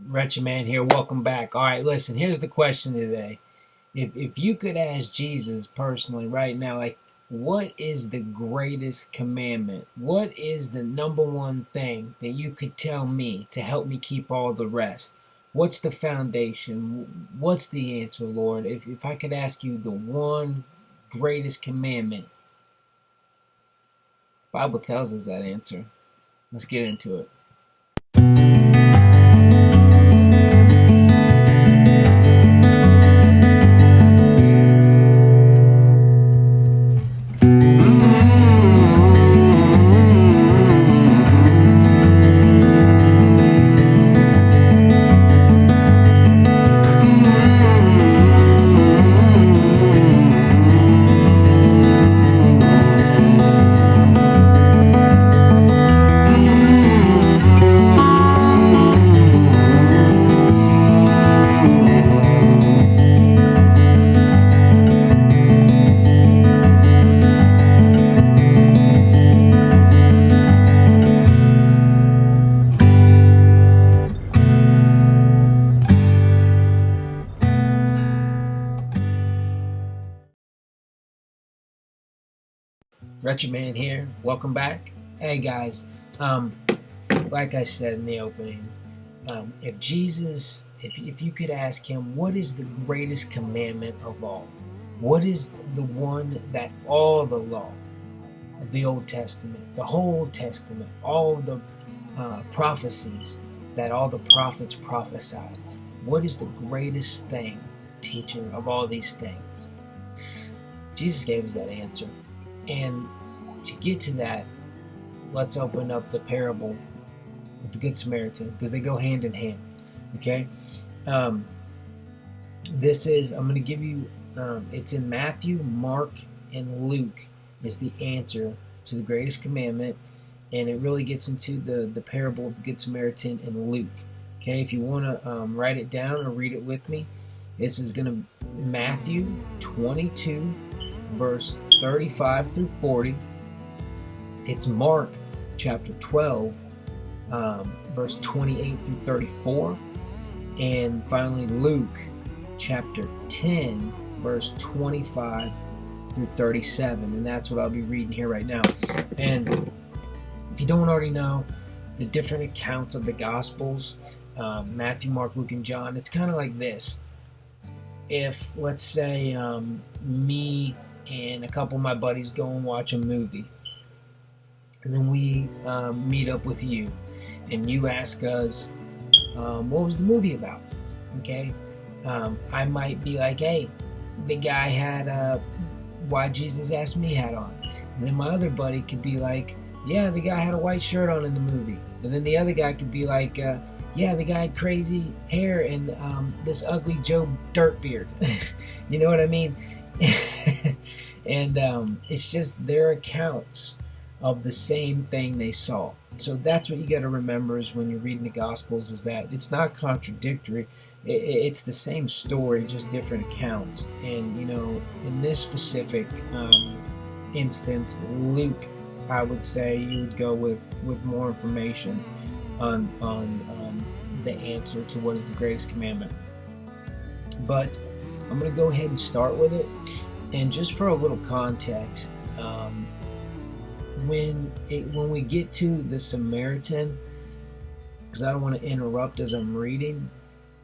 Wretched Man here. Welcome back. All right, listen, here's the question today. If you could ask Jesus personally right now, like, what is the greatest commandment? What is the number one thing that you could tell me to help me keep all the rest? What's the foundation? What's the answer, Lord? If I could ask you the one greatest commandment, the Bible tells us that answer. Let's get into it. Wretched Man here. Welcome back. Hey guys, um, like I said in the opening, if Jesus, if you could ask him, what is the greatest commandment of all? What is the one that all the law of the Old Testament, the whole Old Testament, all the prophecies that all the prophets prophesied, what is the greatest thing, teacher, of all these things? Jesus gave us that answer. And to get to that, let's open up the parable with the Good Samaritan, because they go hand in hand. Okay? I'm going to give you, it's in Matthew, Mark, and Luke is the answer to the greatest commandment. And it really gets into the parable of the Good Samaritan in Luke. Okay? If you want to write it down or read it with me, this is going to Matthew 22, verse 35 through 40. It's Mark chapter 12, verse 28 through 34. And finally Luke chapter 10, verse 25 through 37. And that's what I'll be reading here right now. And if you don't already know the different accounts of the Gospels, Matthew, Mark, Luke, and John, it's kind of like this. If, let's say, me and a couple of my buddies go and watch a movie, and then we meet up with you, and you ask us, what was the movie about? Okay, I might be like, hey, the guy had Why Jesus Asked Me hat on. And then my other buddy could be like, yeah, the guy had a white shirt on in the movie. And then the other guy could be like, yeah, the guy had crazy hair and this ugly Joe Dirtbeard. You know what I mean? And it's just their accounts of the same thing they saw. So that's what you got to remember is when you're reading the Gospels, is that it's not contradictory. It's the same story, just different accounts. And, you know, in this specific instance, Luke, I would say you would go with more information on the answer to what is the greatest commandment. But I'm going to go ahead and start with it. And just for a little context, when we get to the Samaritan, because I don't want to interrupt as I'm reading,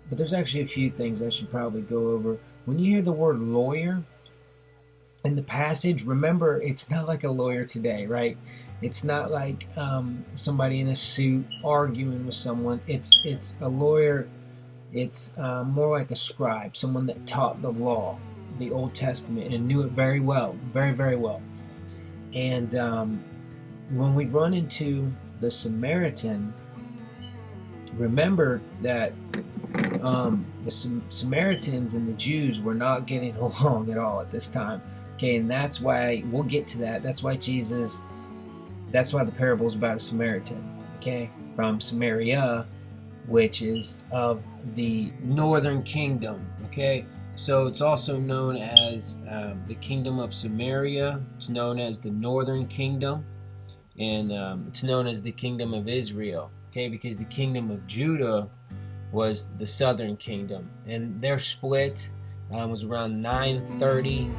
but there's actually a few things I should probably go over. When you hear the word lawyer in the passage, remember it's not like a lawyer today, right? It's not like somebody in a suit arguing with someone. It's a lawyer. It's more like a scribe, someone that taught the law, the Old Testament, and knew it very well, very, very well. And when we run into the Samaritan, remember that the Samaritans and the Jews were not getting along at all at this time. Okay, and that's why, we'll get to that. That's why the parable is about a Samaritan, okay, from Samaria, which is of the northern kingdom, okay? So it's also known as the kingdom of Samaria. It's known as the northern kingdom, and it's known as the kingdom of Israel, okay? Because the kingdom of Judah was the southern kingdom, and their split was around 930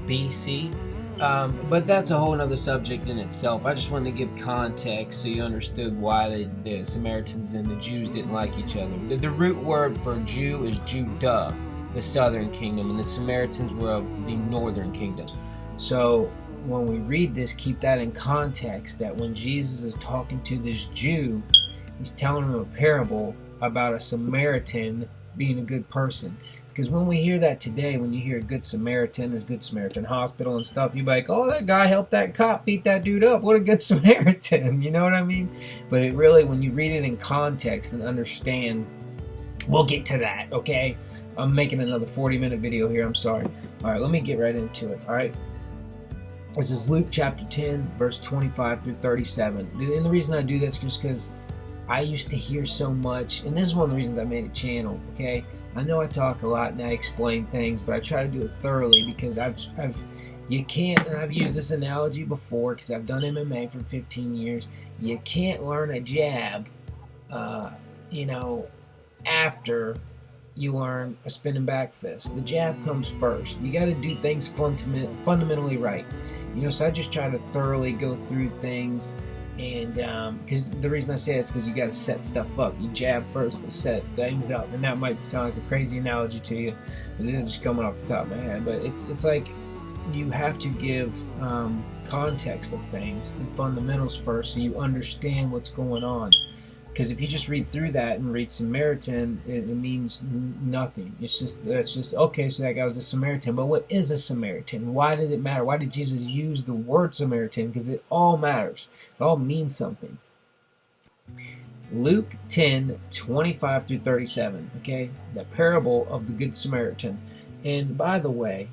BC. But that's a whole other subject in itself. I just wanted to give context so you understood why the Samaritans and the Jews didn't like each other. The root word for Jew is Judah, the southern kingdom, and the Samaritans were of the northern kingdom. So when we read this, keep that in context, that when Jesus is talking to this Jew, he's telling him a parable about a Samaritan being a good person. Because when we hear that today, when you hear a Good Samaritan, there's Good Samaritan Hospital and stuff, you're like, oh, that guy helped that cop beat that dude up. What a good Samaritan. You know what I mean? But it really, when you read it in context and understand, we'll get to that, okay? I'm making another 40-minute video here. I'm sorry. All right, let me get right into it, all right? This is Luke chapter 10, verse 25 through 37. And the reason I do this is just because I used to hear so much, and this is one of the reasons I made a channel, okay? I know I talk a lot and I explain things, but I try to do it thoroughly because you can't, and I've used this analogy before because I've done MMA for 15 years. You can't learn a jab, after you learn a spinning back fist. The jab comes first. You got to do things fundamentally right. So I just try to thoroughly go through things. And because the reason I say it is because you got to set stuff up. You jab first and set things up, and that might sound like a crazy analogy to you, but it is just coming off the top of my head. But it's like you have to give context of things and fundamentals first, so you understand what's going on. Because if you just read through that and read Samaritan, it means nothing. That's just okay. So that guy was a Samaritan, but what is a Samaritan? Why did it matter? Why did Jesus use the word Samaritan? Because it all matters. It all means something. Luke 10, 25 through 37. Okay, the parable of the Good Samaritan. And by the way,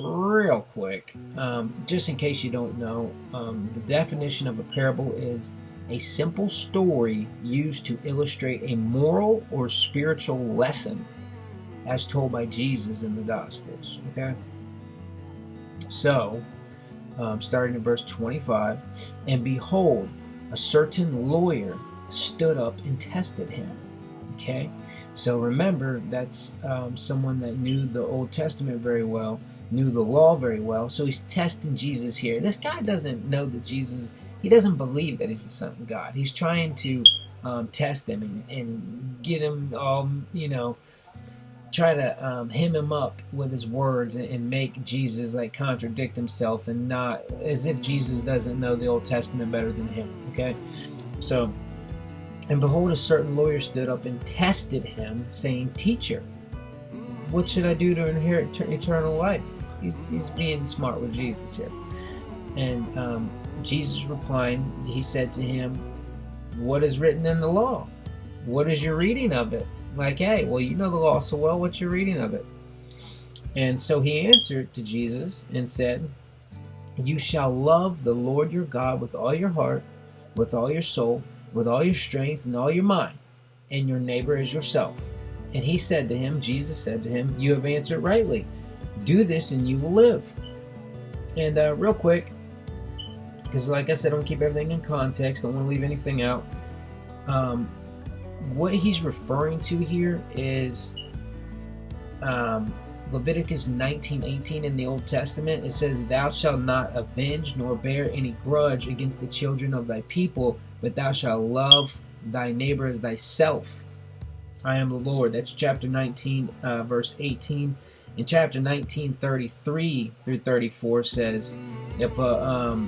real quick, just in case you don't know, the definition of a parable is a simple story used to illustrate a moral or spiritual lesson as told by Jesus in the Gospels. Okay? So, starting in verse 25, and behold, a certain lawyer stood up and tested him. Okay? So remember, that's someone that knew the Old Testament very well, knew the law very well, so he's testing Jesus here. This guy doesn't know that Jesus, he doesn't believe that he's the Son of God. He's trying to test him and get him, try to hem him up with his words and make Jesus like contradict himself, and not as if Jesus doesn't know the Old Testament better than him. Okay, so, and behold, a certain lawyer stood up and tested him, saying, Teacher, what should I do to inherit eternal life? He's being smart with Jesus here. And Jesus replying, he said to him, what is written in the law? What is your reading of it? Like, hey, well, you know the law so well, what's your reading of it? And so he answered to Jesus and said, you shall love the Lord your God with all your heart, with all your soul, with all your strength, and all your mind, and your neighbor as yourself. And he said to him, Jesus said to him, you have answered rightly. Do this and you will live. And real quick, because like I said, I don't keep everything in context, don't want to leave anything out. What he's referring to here is Leviticus 19:18 in the Old Testament. It says, thou shalt not avenge nor bear any grudge against the children of thy people, but thou shalt love thy neighbor as thyself. I am the Lord. That's chapter 19, verse 18. In chapter 19, 33 through 34 says, if a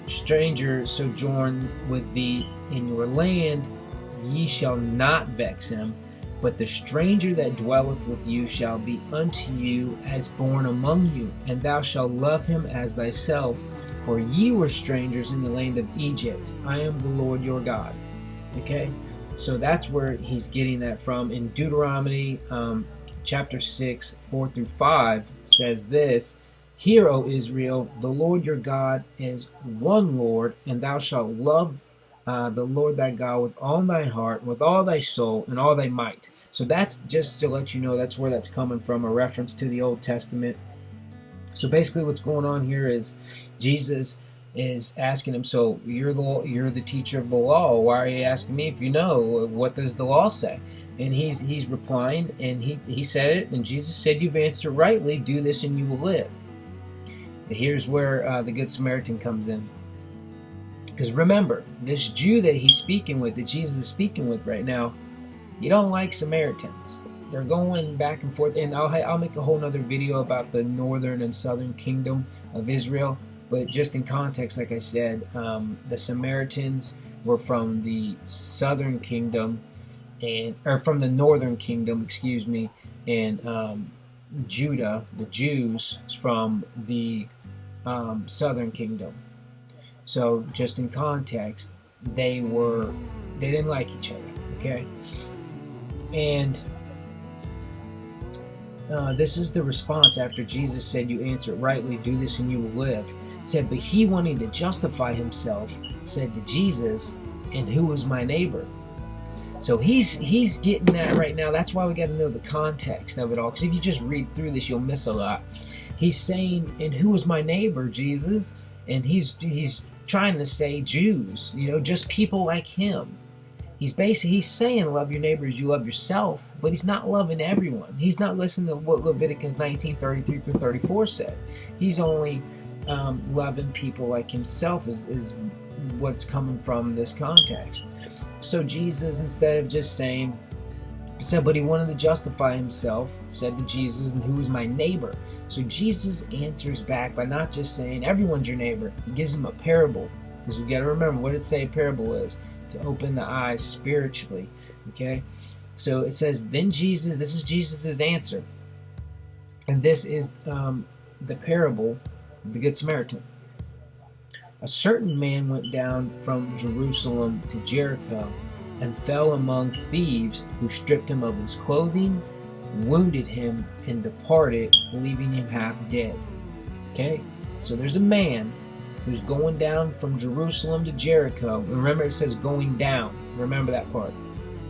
stranger sojourn with thee in your land, ye shall not vex him, but the stranger that dwelleth with you shall be unto you as born among you, and thou shalt love him as thyself, for ye were strangers in the land of Egypt. I am the Lord your God. Okay? So that's where he's getting that from. In Deuteronomy chapter 6, 4 through 5 says this, hear, O Israel, the Lord your God is one Lord, and thou shalt love the Lord thy God with all thine heart, with all thy soul, and all thy might. So that's just to let you know that's where that's coming from, a reference to the Old Testament. So basically what's going on here is Jesus is asking him, so you're the teacher of the law. Why are you asking me if you know? What does the law say? And he's replying, and he said it, and Jesus said, you've answered rightly. Do this and you will live. Here's where the Good Samaritan comes in. Because remember, this Jew that he's speaking with, that Jesus is speaking with right now, you don't like Samaritans. They're going back and forth, and I'll make a whole nother video about the northern and southern kingdom of Israel. But just in context, like I said, the Samaritans were from the southern kingdom, or from the northern kingdom, excuse me, and Judah, the Jews, from the southern kingdom. So just in context, they didn't like each other, okay? And this is the response after Jesus said, you answered rightly, do this and you will live. Said, but he, wanting to justify himself, said to Jesus, and who was my neighbor? So he's getting that right now. That's why we got to know the context of it all, because if you just read through this, you'll miss a lot. He's saying, and who was my neighbor, Jesus? And he's trying to say Jews, just people like him. He's saying love your neighbor as you love yourself, but he's not loving everyone. He's not listening to what Leviticus 19:33 through 34 said. He's only loving people like himself is what's coming from this context. So Jesus, instead of just saying, said, but he wanted to justify himself, said to Jesus, and who is my neighbor? So Jesus answers back by not just saying everyone's your neighbor. He gives him a parable, because we've got to remember what did it say a parable is? To open the eyes spiritually. Okay, so it says, then Jesus, this is Jesus's answer, and this is the parable of the Good Samaritan. A certain man went down from Jerusalem to Jericho and fell among thieves, who stripped him of his clothing, wounded him, and departed, leaving him half dead. Okay, so there's a man who's going down from Jerusalem to Jericho. Remember, it says going down. Remember that part.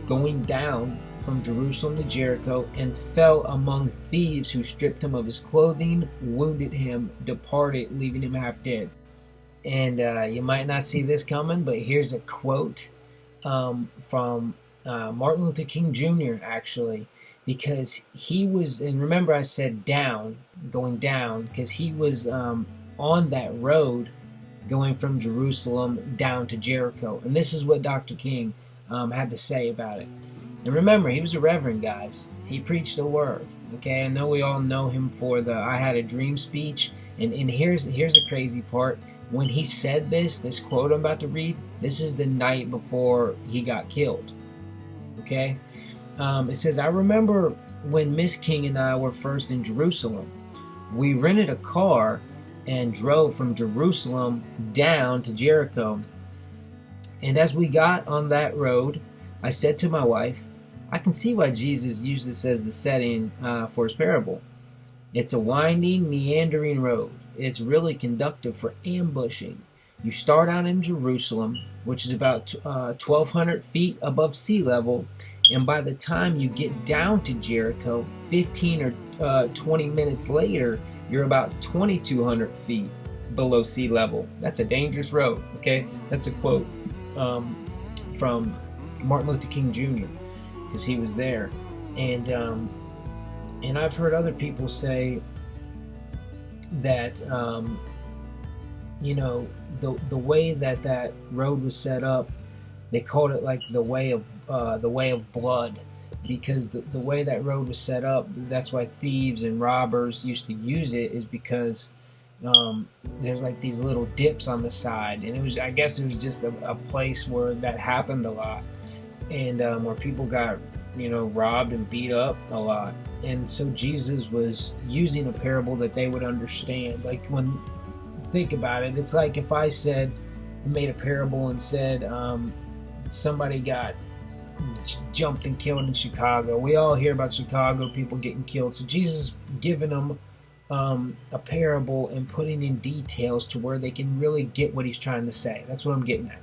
Going down from Jerusalem to Jericho, and fell among thieves, who stripped him of his clothing, wounded him, departed, leaving him half dead. And you might not see this coming, but here's a quote from Martin Luther King Jr., actually, because he was, and remember I said down, going down, because he was on that road going from Jerusalem down to Jericho. And this is what Dr. King had to say about it. And remember, he was a reverend, guys. He preached the word. Okay, I know we all know him for the I Had a Dream speech. And here's the crazy part. When he said this quote I'm about to read, this is the night before he got killed. Okay? It says, I remember when Miss King and I were first in Jerusalem. We rented a car and drove from Jerusalem down to Jericho. And as we got on that road, I said to my wife, I can see why Jesus used this as the setting for his parable. It's a winding, meandering road. It's really conducive for ambushing. You start out in Jerusalem, which is about 1,200 feet above sea level, and by the time you get down to Jericho, 15 or 20 minutes later, you're about 2,200 feet below sea level. That's a dangerous road, okay? That's a quote from Martin Luther King Jr., because he was there. And I've heard other people say that the way that road was set up, they called it like the way of blood, because the way that road was set up, that's why thieves and robbers used to use it, is because there's like these little dips on the side, and I guess it was just a place where that happened a lot, and where people got robbed and beat up a lot. And so Jesus was using a parable that they would understand. Like, think about it, it's like if I made a parable and said somebody got jumped and killed in Chicago. We all hear about Chicago, people getting killed. So Jesus giving them a parable and putting in details to where they can really get what he's trying to say. That's what I'm getting at.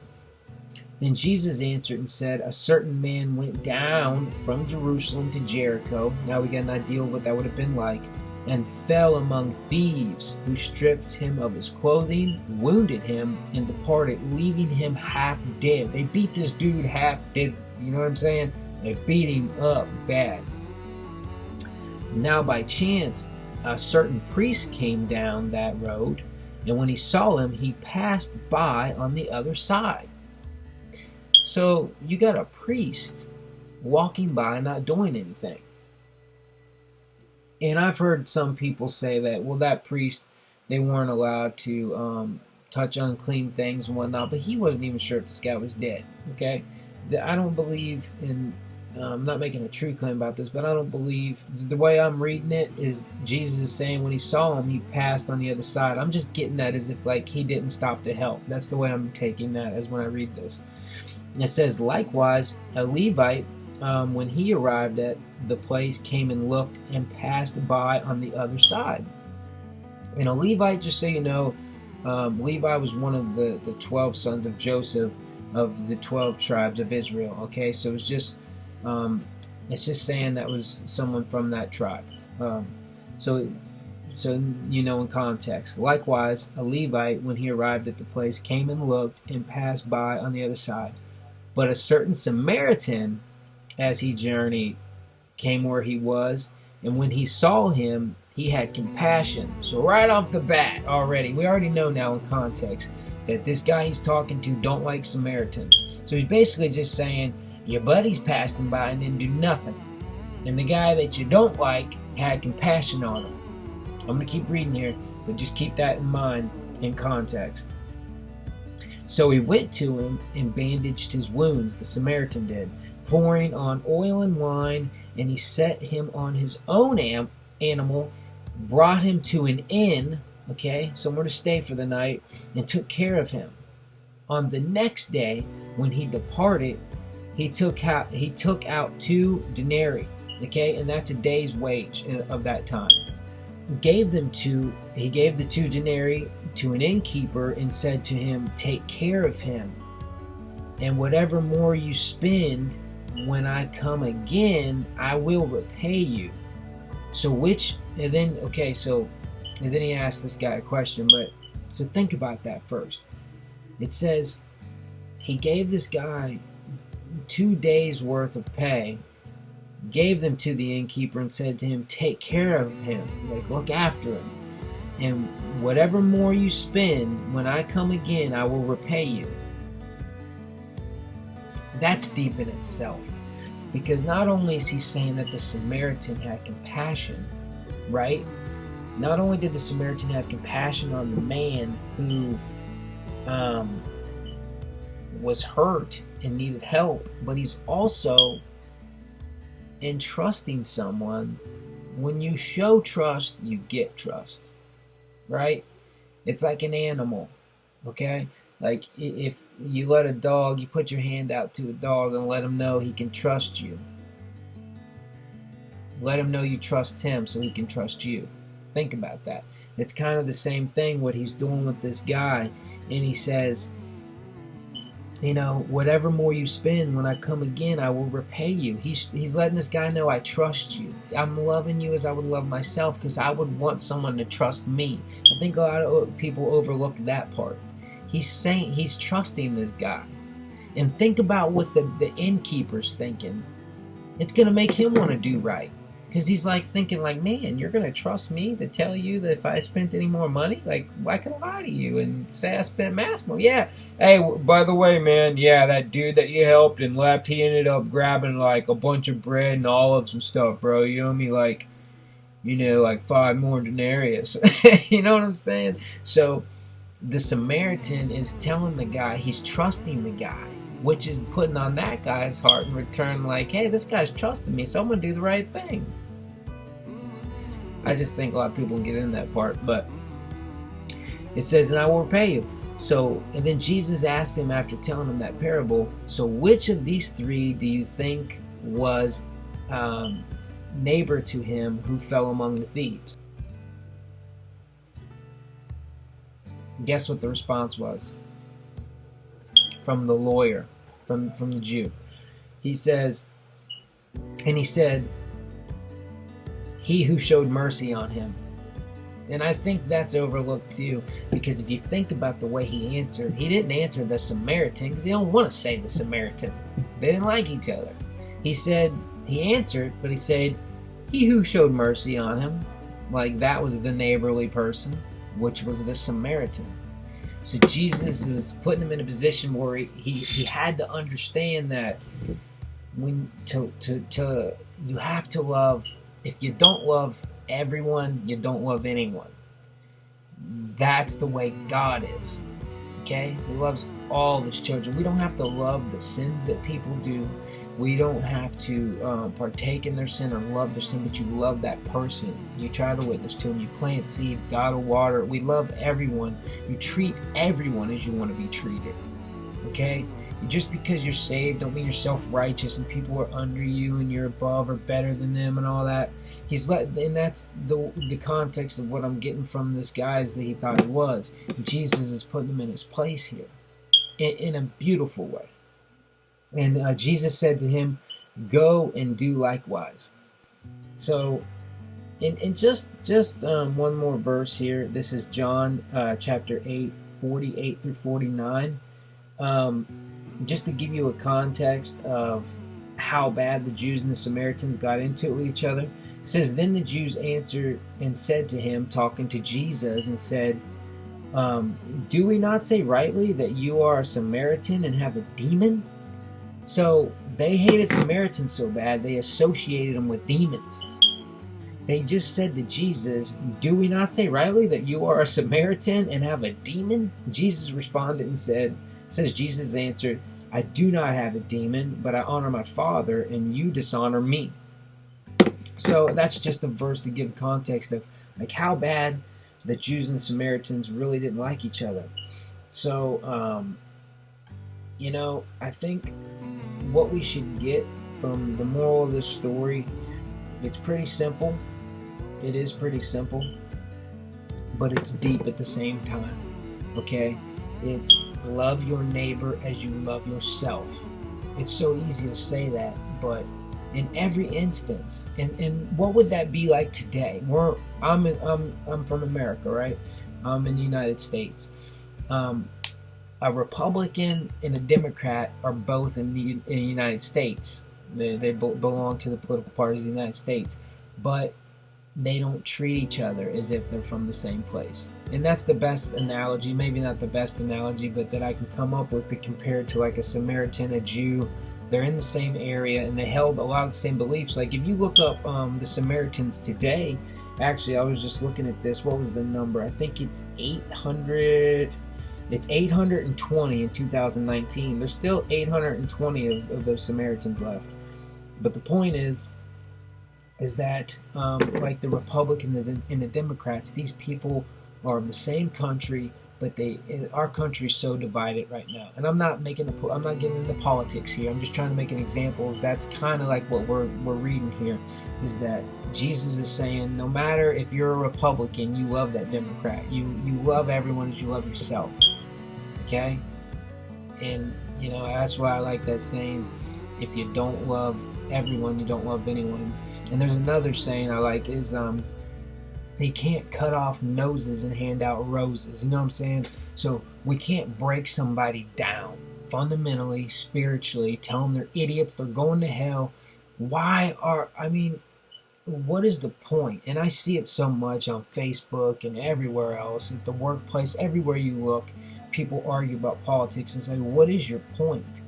Then Jesus answered and said, a certain man went down from Jerusalem to Jericho. Now we get an idea of what that would have been like. and fell among thieves, who stripped him of his clothing, wounded him, and departed, leaving him half dead. They beat this dude half dead. You know what I'm saying? They beat him up bad. Now by chance, a certain priest came down that road, and when he saw him, he passed by on the other side. So you got a priest walking by, not doing anything. And I've heard some people say that, well, that priest, they weren't allowed to touch unclean things and whatnot, but he wasn't even sure if this guy was dead, okay? I don't believe in, I'm not making a true claim about this, but I don't believe, the way I'm reading it is Jesus is saying when he saw him, he passed on the other side. I'm just getting that as if like he didn't stop to help. That's the way I'm taking that as when I read this. And it says, likewise, a Levite, when he arrived at the place, came and looked and passed by on the other side. And a Levite, just so you know, Levi was one of the 12 sons of Joseph of the 12 tribes of Israel. Okay, so it's just saying that was someone from that tribe. So you know, in context. Likewise, a Levite, when he arrived at the place, came and looked and passed by on the other side. But a certain Samaritan, as he journeyed, came where he was, and when he saw him, he had compassion. So right off the bat, we already know now in context that this guy he's talking to don't like Samaritans. So he's basically just saying, your buddy's passing by and didn't do nothing. And the guy that you don't like had compassion on him. I'm going to keep reading here, but just keep that in mind in context. So he went to him and bandaged his wounds, the Samaritan did, pouring on oil and wine, and he set him on his own animal, brought him to an inn, okay, somewhere to stay for the night, and took care of him. On the next day, when he departed, he took out 2 denarii, okay, and that's a day's wage of that time. He gave the 2 denarii to an innkeeper and said to him, take care of him, and whatever more you spend, when I come again, I will repay you. And then he asked this guy a question, so think about that first. It says he gave this guy 2 days worth of pay, gave them to the innkeeper and said to him, take care of him, like look after him, and whatever more you spend, when I come again, I will repay you. That's deep in itself, because not only is he saying that the Samaritan had compassion, right? Not only did the Samaritan have compassion on the man who was hurt and needed help, but he's also entrusting someone. When you show trust, you get trust, right? It's like an animal, okay? Like if you let a dog, you put your hand out to a dog and let him know he can trust you. Let him know you trust him so he can trust you. Think about that. It's kind of the same thing what he's doing with this guy. And he says, you know, whatever more you spend, when I come again, I will repay you. He's letting this guy know, I trust you. I'm loving you as I would love myself, because I would want someone to trust me. I think a lot of people overlook that part. He's saying he's trusting this guy. And think about what the innkeeper's thinking. It's going to make him want to do right. Because he's like thinking like, man, you're going to trust me to tell you that if I spent any more money, like, I can lie to you and say I spent maximum. Yeah. Hey, by the way, man, yeah, that dude that you helped and left, he ended up grabbing like a bunch of bread and olives and stuff, bro. You owe me like, like 5 more denarius. You know what I'm saying? So the Samaritan is telling the guy, he's trusting the guy, which is putting on that guy's heart in return, like, hey, this guy's trusting me, so I'm going to do the right thing. I just think a lot of people get in that part, but it says, and I will repay you. So, and then Jesus asked him after telling him that parable, so which of these 3 do you think was neighbor to him who fell among the thieves? Guess what the response was from the lawyer, from the Jew. He says, and he said, he who showed mercy on him. And I think that's overlooked too, because if you think about the way he answered, he didn't answer the Samaritan because he don't want to say the Samaritan. They didn't like each other. He answered, but he said, he who showed mercy on him, like that was the neighborly person, which was the Samaritan. So Jesus was putting him in a position where he had to understand that when you have to love. If you don't love everyone, you don't love anyone. That's the way God is. Okay? He loves all of his children. We don't have to love the sins that people do. We don't have to partake in their sin or love their sin, but you love that person. You try to witness to them. You plant seeds. God will water. We love everyone. You treat everyone as you want to be treated. Okay? Just because you're saved don't mean you're self-righteous and people are under you and you're above or better than them and all that. And that's the context of what I'm getting from this guy is that he thought he was. Jesus is putting him in his place here in a beautiful way. And Jesus said to him, "Go and do likewise." So, in just one more verse here. This is John chapter 8, 48 through 49. Just to give you a context of how bad the Jews and the Samaritans got into it with each other. It says, "Then the Jews answered and said to him," talking to Jesus, and said, "Do we not say rightly that you are a Samaritan and have a demon?" So they hated Samaritans so bad they associated them with demons. They just said to Jesus, "Do we not say rightly that you are a Samaritan and have a demon?" Jesus responded and says Jesus answered, "I do not have a demon, but I honor my Father, and you dishonor me." So that's just a verse to give context of like how bad the Jews and Samaritans really didn't like each other. So, I think what we should get from the moral of this story, it's pretty simple. It is pretty simple, but it's deep at the same time. Okay? It's love your neighbor as you love yourself. It's so easy to say that, but in every instance, and what would that be like today? I'm from America, right? I'm in the United States. A Republican and a Democrat are both in the United States. They both belong to the political parties of the United States, but they don't treat each other as if they're from the same place. And that's the best analogy, maybe not the best analogy, but that I can come up with to compare it to like a Samaritan, a Jew. They're in the same area and they held a lot of the same beliefs. Like if you look up the Samaritans today, actually I was just looking at this. What was the number? I think it's 800. It's 820 in 2019. There's still 820 of those Samaritans left. But the point is that like the Republicans and the Democrats, these people are in the same country, but our country's so divided right now. And I'm not getting into politics here. I'm just trying to make an example. That's kind of like what we're reading here, is that Jesus is saying, no matter if you're a Republican, you love that Democrat. You love everyone as you love yourself. Okay? And that's why I like that saying, if you don't love everyone, you don't love anyone. And there's another saying I like is you can't cut off noses and hand out roses. You know what I'm saying? So we can't break somebody down fundamentally, spiritually, tell them they're idiots, they're going to hell. What is the point? And I see it so much on Facebook and everywhere else, at the workplace, everywhere you look, people argue about politics and say, what is your point?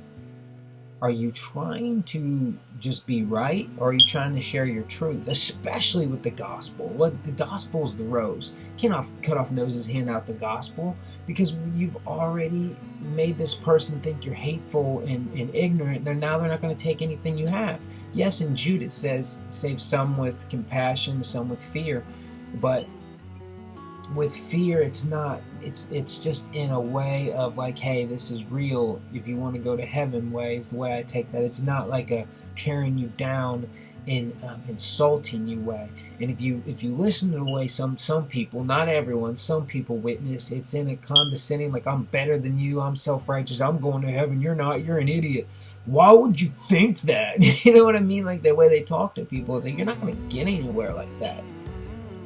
Are you trying to just be right, or are you trying to share your truth, especially with the gospel? The gospel is the rose. You cannot cut off noses, hand out the gospel, because you've already made this person think you're hateful and ignorant, and now they're not going to take anything you have. Yes, in Jude it says, save some with compassion, some with fear, but with fear, it's just in a way of like, hey, this is real. If you want to go to heaven way is the way I take that. It's not like a tearing you down and insulting you way. And if you listen to the way some people, not everyone, some people witness, it's in a condescending, like I'm better than you, I'm self-righteous, I'm going to heaven, you're not, you're an idiot. why would you think that? You know what I mean? Like the way they talk to people, it's like, you're not going to get anywhere like that.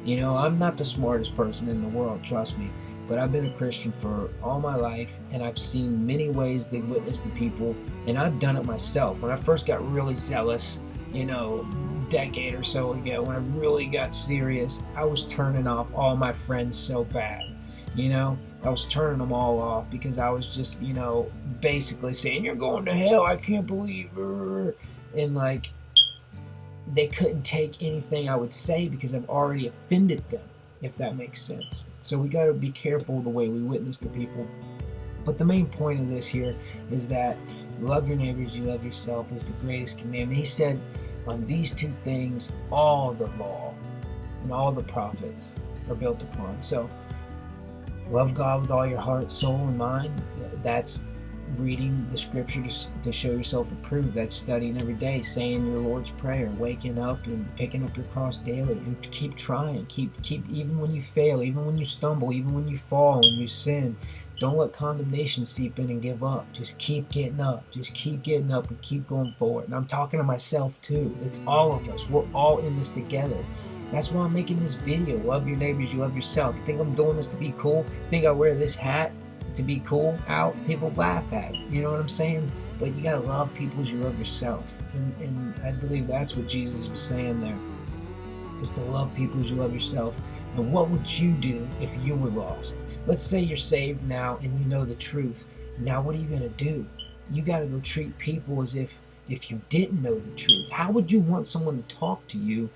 You know, I'm not the smartest person in the world, trust me. But I've been a Christian for all my life, and I've seen many ways they witness to people, and I've done it myself. When I first got really zealous, you know, a decade or so ago, when I really got serious, I was turning off all my friends so bad. You know, I was turning them all off because I was just, you know, basically saying, you're going to hell, I can't believe it. And like, they couldn't take anything I would say because I've already offended them, if that makes sense. So we got to be careful the way we witness to people. But the main point of this here is that love your neighbors, you love yourself is the greatest commandment. He said, on these two things, all the law and all the prophets are built upon. So love God with all your heart, soul, and mind. That's reading the scripture to show yourself approved. That's studying every day, saying your Lord's Prayer, waking up and picking up your cross daily, and keep trying, keep even when you fail, even when you stumble, even when you fall and you sin. Don't let condemnation seep in and give up. Just keep getting up. Just keep getting up and keep going forward. And I'm talking to myself too. It's all of us. We're all in this together. That's why I'm making this video. Love your neighbors, you love yourself. You think I'm doing this to be cool? Think I wear this hat to be cool out? People laugh at it. You know what I'm saying? But you gotta love people as you love yourself. And I believe that's what Jesus was saying there, is to love people as you love yourself. And what would you do if you were lost? Let's say you're saved now and you know the truth. Now what are you gonna do? You gotta go treat people as if you didn't know the truth. How would you want someone to talk to you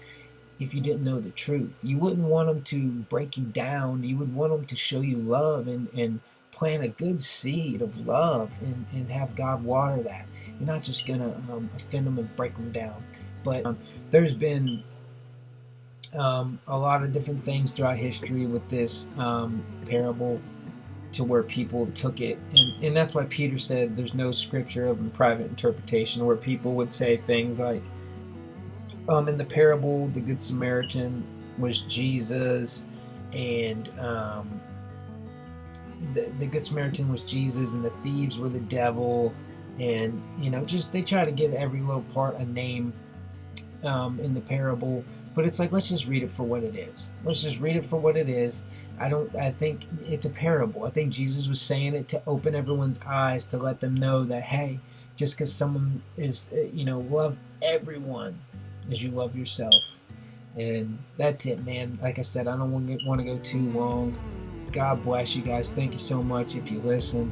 if you didn't know the truth? You wouldn't want them to break you down. You would want them to show you love and plant a good seed of love and have God water that. You're not just going to offend them and break them down. But there's been a lot of different things throughout history with this parable, to where people took it. And that's why Peter said there's no scripture of private interpretation, where people would say things like, in the parable, the Good Samaritan was Jesus, and the Good Samaritan was Jesus, and the thieves were the devil, and you know, just they try to give every little part a name in the parable. But it's like, let's just read it for what it is. Let's just read it for what it is. I think it's a parable. I think Jesus was saying it to open everyone's eyes, to let them know that, hey, just because someone is, you know, love everyone as you love yourself. And that's it, man. Like I said, I don't want to go too long. God bless you guys. Thank you so much if you listen.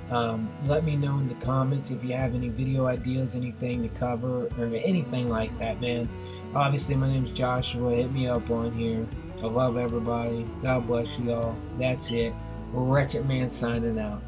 Let me know in the comments if you have any video ideas, anything to cover, or anything like that, man. Obviously, my name's Joshua. Hit me up on here. I love everybody. God bless you all. That's it. Wretched Man signing out.